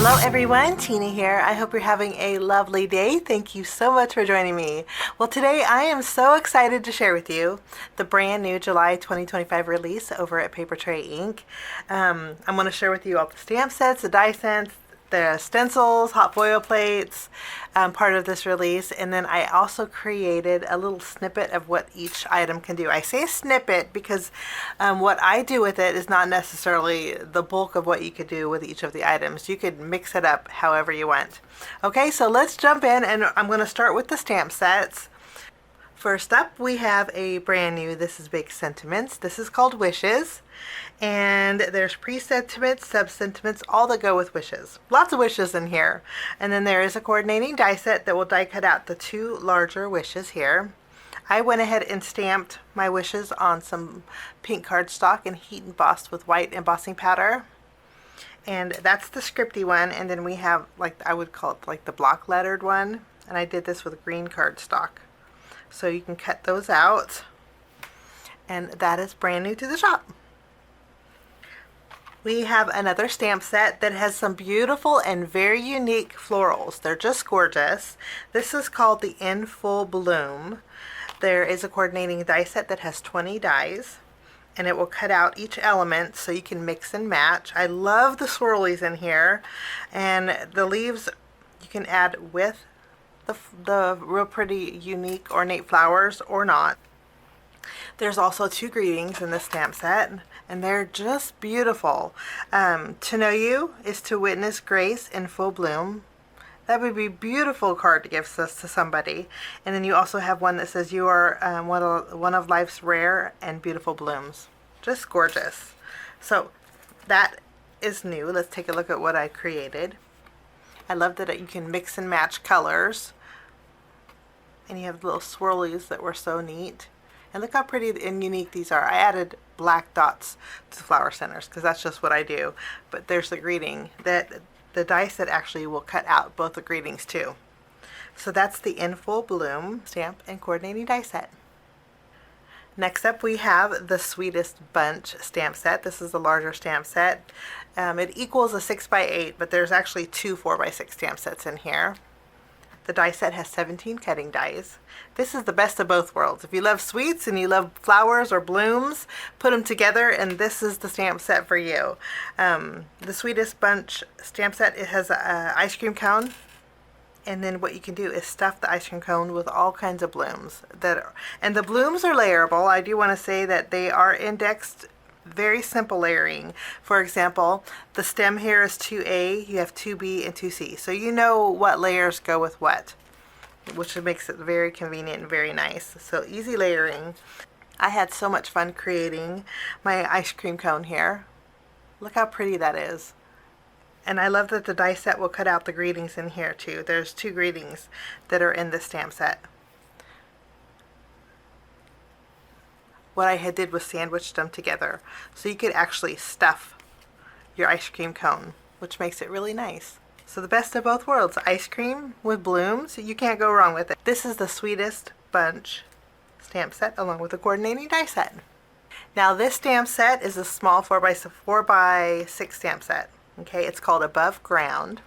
Hello everyone, Tina here. I hope you're having a lovely day. Thank you so much for joining me. Well, today I am so excited to share with you the brand new July 2025 release over at Papertrey Ink. I'm going to share with you all the stamp sets, the die sets, the stencils, hot foil plates, part of this release, and then I also created a little snippet of what each item can do. I say snippet because what I do with it is not necessarily the bulk of what you could do with each of the items. You could mix it up however you want. Okay, so let's jump in, and I'm going to start with the stamp sets. First up, we have a brand new This Is Big Sentiments. This is called Wishes. And there's pre-sentiments, sub-sentiments, all that go with wishes. Lots of wishes in here. And then there is a coordinating die set that will die cut out the two larger wishes here. I went ahead and stamped my wishes on some pink cardstock and heat embossed with white embossing powder. And that's the scripty one. And then we have, like, I would call it like the block lettered one. And I did this with green cardstock. So you can cut those out. And that is brand new to the shop. We have another stamp set that has some beautiful and very unique florals. They're just gorgeous. This is called the In Full Bloom. There is a coordinating die set that has 20 dies, and it will cut out each element so you can mix and match. I love the swirlies in here, and the leaves you can add with the real pretty unique ornate flowers or not. There's also two greetings in this stamp set, and they're just beautiful. To know you is to witness grace in full bloom. That would be a beautiful card to give this to somebody. And then you also have one that says you are one of life's rare and beautiful blooms. Just gorgeous. So that is new. Let's take a look at what I created. I love that you can mix and match colors. And you have little swirlies that were so neat. And look how pretty and unique these are. I added black dots to the flower centers because that's just what I do. But there's the greeting that the die set actually will cut out both the greetings too. So that's the In Full Bloom stamp and coordinating die set. Next up we have the Sweetest Bunch stamp set. This is a larger stamp set. It equals a 6x8, but there's actually two 4x6 stamp sets in here. The die set has 17 cutting dies. This is the best of both worlds. If you love sweets and you love flowers or blooms, put them together and this is the stamp set for you. The Sweetest Bunch stamp set, it has an ice cream cone. And then what you can do is stuff the ice cream cone with all kinds of blooms. And the blooms are layerable. I do want to say that they are indexed very simple layering. For example, the stem here is 2A, you have 2B and 2C. So you know what layers go with what, which makes it very convenient and very nice. So easy layering. I had so much fun creating my ice cream cone here. Look how pretty that is. And I love that the die set will cut out the greetings in here too. There's two greetings that are in this stamp set. What I did was sandwich them together so you could actually stuff your ice cream cone, which makes it really nice. So the best of both worlds, ice cream with blooms, you can't go wrong with it. This is the Sweetest Bunch stamp set along with the coordinating die set. Now this stamp set is a small 4x6 stamp set. Okay, it's called Above Ground.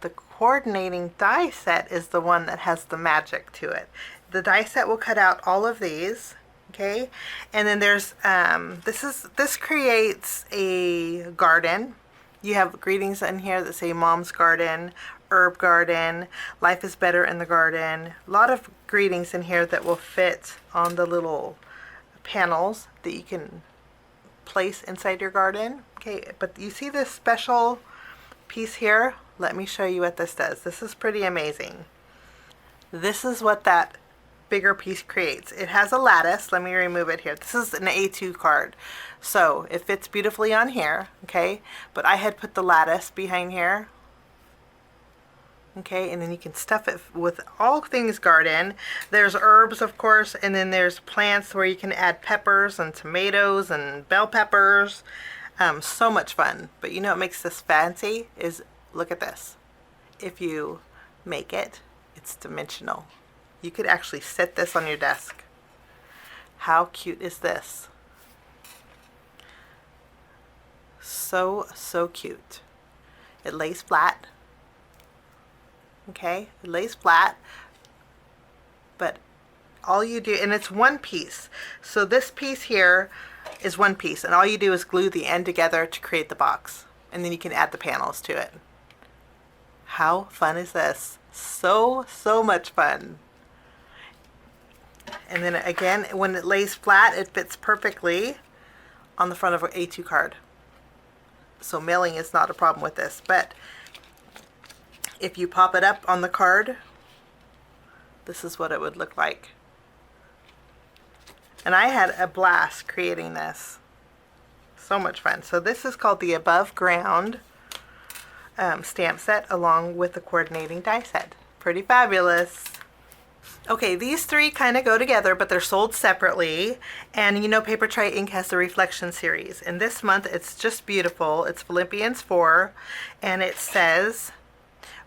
The coordinating die set is the one that has the magic to it. The die set will cut out all of these. Okay, and then there's this creates a garden. You have greetings in here that say Mom's Garden, Herb Garden, Life is Better in the Garden. A lot of greetings in here that will fit on the little panels that you can place inside your garden. Okay, but you see this special piece here? Let me show you what this does. This is pretty amazing. This is what that bigger piece creates. It has a lattice. Let me remove it here. This is an A2 card, so it fits beautifully on here. Okay, but I had put the lattice behind here. Okay, and then you can stuff it with all things garden. There's herbs, of course, and then there's plants where you can add peppers and tomatoes and bell peppers. So much fun. But you know what makes this fancy is, look at this. If you make it, it's dimensional. You could actually set this on your desk. How cute is this? So cute. It lays flat. Okay, it lays flat, but all you do, and it's one piece. So this piece here is one piece, and all you do is glue the end together to create the box. And then you can add the panels to it. How fun is this? So much fun. And then again, when it lays flat, it fits perfectly on the front of an A2 card. So mailing is not a problem with this, but if you pop it up on the card, this is what it would look like. And I had a blast creating this. So much fun. So this is called the Above Ground stamp set, along with the coordinating die set. Pretty fabulous. Okay, these three kind of go together, but they're sold separately. And you know, Papertrey Ink has the Reflection series. And this month, it's just beautiful. It's Philippians 4, and it says,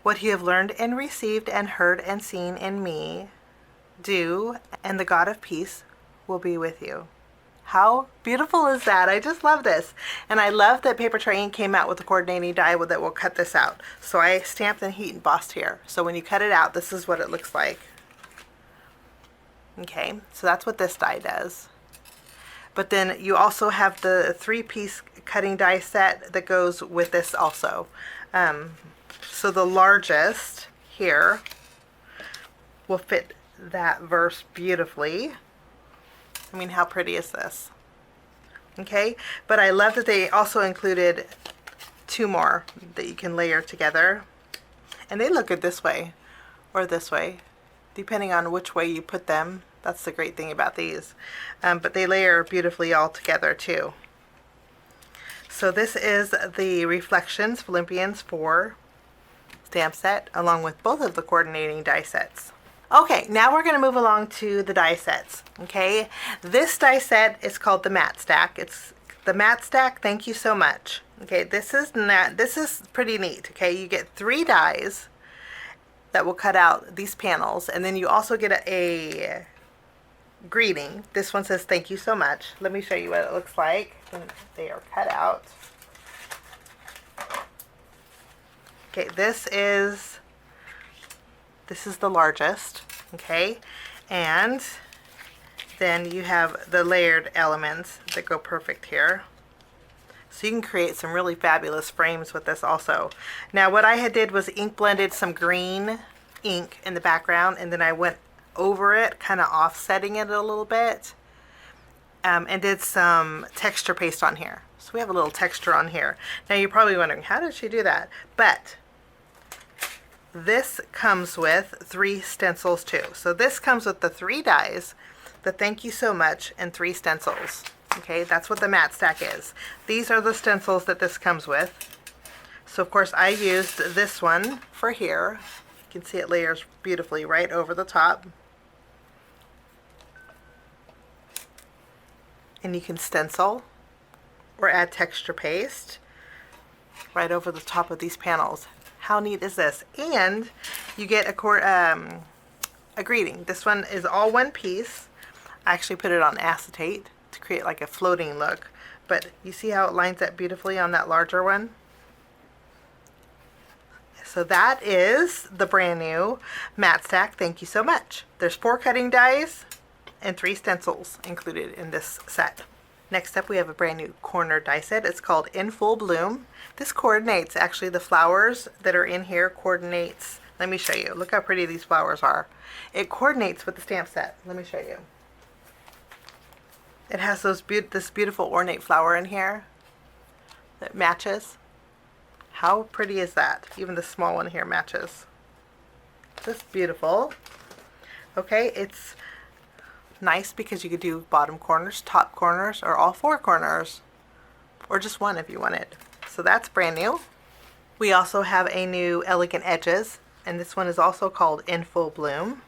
"What you have learned and received and heard and seen in me, do, and the God of peace will be with you." How beautiful is that? I just love this. And I love that Papertrey Ink came out with a coordinating die that will cut this out. So I stamped and heat embossed here. So when you cut it out, this is what it looks like. Okay, so that's what this die does. But then you also have the 3-piece cutting die set that goes with this also. So the largest here will fit that verse beautifully. I mean, how pretty is this? Okay, but I love that they also included 2 more that you can layer together. And they look good this way or this way, depending on which way you put them. That's the great thing about these. But they layer beautifully all together too. So this is the Reflections Philippians 4 stamp set, along with both of the coordinating die sets. Okay, now we're going to move along to the die sets. Okay, this die set is called the Matte Stack. It's the Matte Stack. Thank you so much. Okay, this is pretty neat. Okay, you get 3 dies that will cut out these panels, and then you also get a greeting. This one says "Thank you so much." Let me show you what it looks like when they are cut out. Okay, this is the largest, okay, and then you have the layered elements that go perfect here. So you can create some really fabulous frames with this also. Now what I had did was ink blended some green ink in the background, and then I went over it, kind of offsetting it a little bit, and did some texture paste on here. So we have a little texture on here. Now you're probably wondering, how did she do that? But this comes with 3 stencils too. So this comes with the 3 dies, the "Thank you so much," and 3 stencils. Okay, that's what the Matte Stack is. These are the stencils that this comes with. So of course I used this one for here. You can see it layers beautifully right over the top. And you can stencil or add texture paste right over the top of these panels. How neat is this? And you get a greeting. This one is all one piece. I actually put it on acetate to create like a floating look. But you see how it lines up beautifully on that larger one? So that is the brand new Matte Stack. Thank you so much. There's 4 cutting dies and 3 stencils included in this set. Next up, we have a brand new corner die set. It's called In Full Bloom. This coordinates, actually the flowers that are in here coordinates. Let me show you. Look how pretty these flowers are. It coordinates with the stamp set. Let me show you. It has this beautiful ornate flower in here that matches. How pretty is that? Even the small one here matches. Just beautiful. Okay, it's nice because you could do bottom corners, top corners, or all 4 corners, or just one if you wanted. So that's brand new. We also have a new Elegant Edges, and this one is also called In Full Bloom.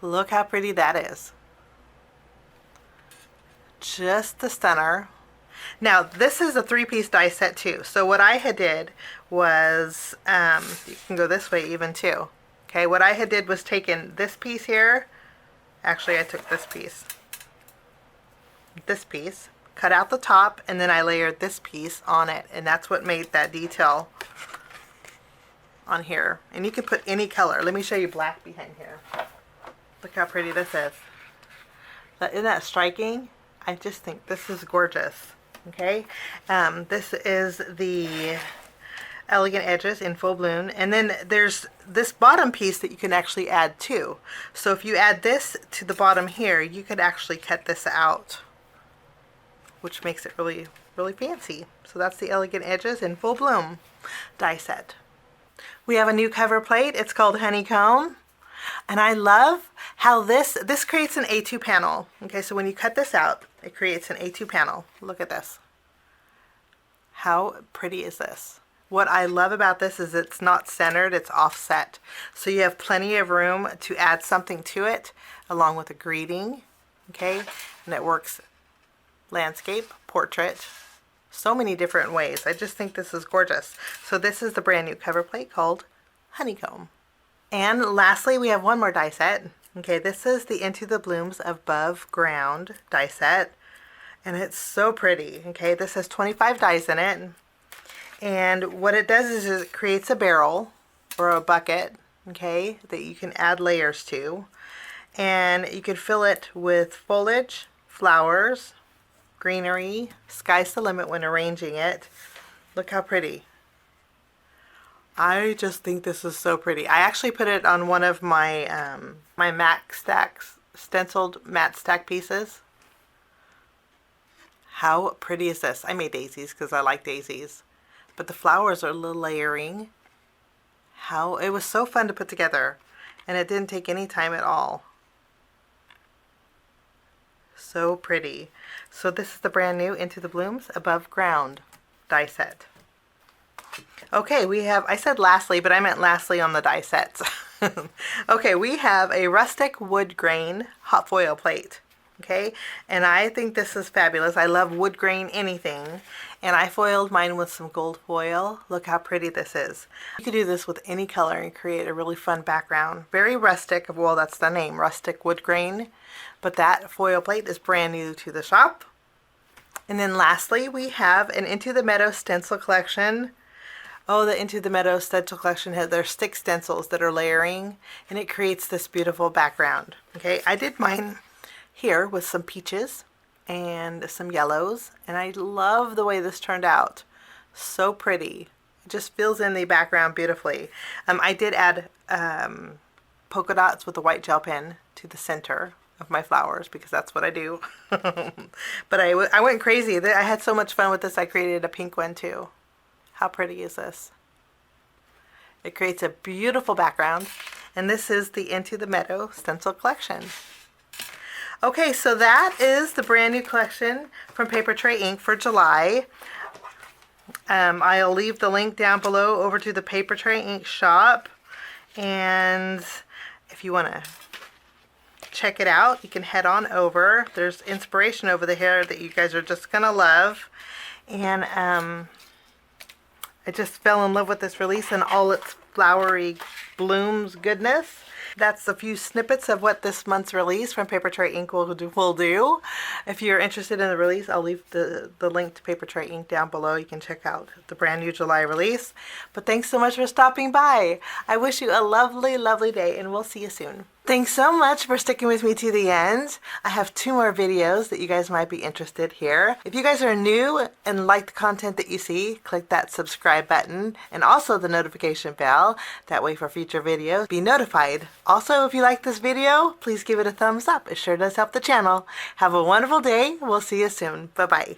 Look how pretty that is. Just the stunner. Now this is a 3-piece die set too. So what I had did was, you can go this way even too. Okay, what I had did was taken this piece here. Actually, I took this piece, cut out the top, and then I layered this piece on it, and that's what made that detail on here. And you can put any color. Let me show you black behind here. Look how pretty this is. Isn't that striking? I just think this is gorgeous. Okay, this is the Elegant Edges in Full Bloom, and then there's this bottom piece that you can actually add too. So if you add this to the bottom here, you could actually cut this out, which makes it really, really fancy. So that's the Elegant Edges in Full Bloom die set. We have a new cover plate. It's called Honeycomb. And I love how this creates an A2 panel. Okay, so when you cut this out, it creates an A2 panel. Look at this. How pretty is this? What I love about this is it's not centered, it's offset. So you have plenty of room to add something to it along with a greeting. Okay, and it works landscape, portrait, so many different ways. I just think this is gorgeous. So this is the brand new cover plate called Honeycomb. And lastly, we have one more die set. Okay, this is the Into the Blooms Above Ground die set. And it's so pretty. Okay, this has 25 dies in it. And what it does is it creates a barrel or a bucket, okay, that you can add layers to. And you could fill it with foliage, flowers, greenery. Sky's the limit when arranging it. Look how pretty. I just think this is so pretty. I actually put it on one of my my matte stacks, stenciled matte stack pieces. How pretty is this? I made daisies because I like daisies. But the flowers are a little layering. It was so fun to put together. And it didn't take any time at all. So pretty. So this is the brand new Into the Blooms Above Ground die set. Okay, we have, I said lastly, but I meant lastly on the die sets. Okay, we have a rustic wood grain hot foil plate. Okay, and I think this is fabulous. I love wood grain anything. And I foiled mine with some gold foil. Look how pretty this is. You could do this with any color and create a really fun background. Very rustic. Well, that's the name, rustic wood grain. But that foil plate is brand new to the shop. And then lastly, we have an Into the Meadow stencil collection. Oh, the Into the Meadow stencil collection has their stick stencils that are layering, and it creates this beautiful background. Okay, I did mine here with some peaches and some yellows, and I love the way this turned out. So pretty. It just fills in the background beautifully. I did add polka dots with a white gel pen to the center of my flowers because that's what I do. But I went crazy. I had so much fun with this. I created a pink one too. How pretty is this? It creates a beautiful background, and this is the Into the Meadow stencil collection. Okay, so that is the brand new collection from Papertrey Ink for July. I'll leave the link down below over to the Papertrey Ink shop, and if you want to check it out, you can head on over. There's inspiration over here that you guys are just gonna love. And I just fell in love with this release and all its flowery blooms goodness. That's a few snippets of what this month's release from Papertrey Ink will do. If you're interested in the release, I'll leave the link to Papertrey Ink down below. You can check out the brand new July release. But thanks so much for stopping by. I wish you a lovely, lovely day, and we'll see you soon. Thanks so much for sticking with me to the end. I have 2 more videos that you guys might be interested here. If you guys are new and like the content that you see, click that subscribe button and also the notification bell. That way for future videos, be notified. Also, if you like this video, please give it a thumbs up. It sure does help the channel. Have a wonderful day. We'll see you soon. Bye-bye.